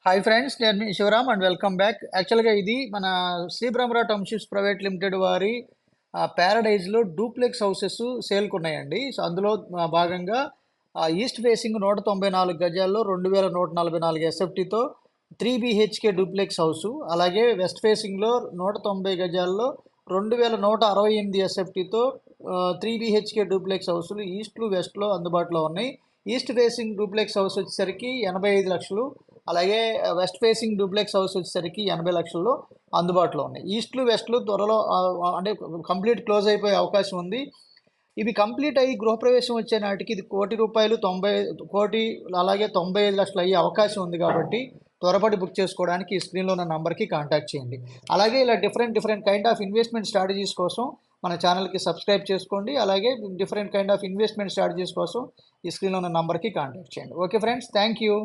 Hi friends, నేను మీ Shivaram and welcome back. యాక్చువల్గా ఇది మన Sri Brahmara townships private limited వారి ప్యారడైజ్లో డూప్లెక్స్ హౌసెస్ సేల్కి ఉన్నాయండి. సో అందులో భాగంగా ఈస్ట్ ఫేసింగ్ 194 గజాల్లో 2144 ఎస్ఎఫ్టీతో 3 BHK డూప్లెక్స్ హౌసు, అలాగే వెస్ట్ ఫేసింగ్లో 190 గజాల్లో 2168 ఎస్ఎఫ్టీతో 3 BHK డూప్లెక్స్ హౌసులు ఈస్ట్లో వెస్ట్లో అందుబాటులో ఉన్నాయి. ఈస్ట్ ఫేసింగ్ డూప్లెక్స్ హౌస్ వచ్చేసరికి 85 లక్షలు, అలాగే వెస్ట్ ఫేసింగ్ డూప్లెక్స్ హౌస్ వచ్చేసరికి 80 లక్షల్లో అందుబాటులో ఉన్నాయి. ఈస్ట్లు వెస్ట్లు త్వరలో అంటే కంప్లీట్ క్లోజ్ అయిపోయే అవకాశం ఉంది. ఇవి కంప్లీట్ అయ్యి గృహప్రవేశం వచ్చే నాటికి ఇది ₹1,90,00,000 కోటి, అలాగే 95 లక్షలు అయ్యే అవకాశం ఉంది. కాబట్టి త్వరపడి బుక్ చేసుకోవడానికి ఈ స్క్రీన్లో ఉన్న నంబర్కి కాంటాక్ట్ చేయండి. అలాగే ఇలా different kind of investment strategies కోసం మన ఛానల్కి సబ్స్క్రైబ్ చేసుకోండి. అలాగే different kind of investment strategies కోసం ఈ స్క్రీన్లో ఉన్న నంబర్కి కాంటాక్ట్ చేయండి. Okay friends, thank you.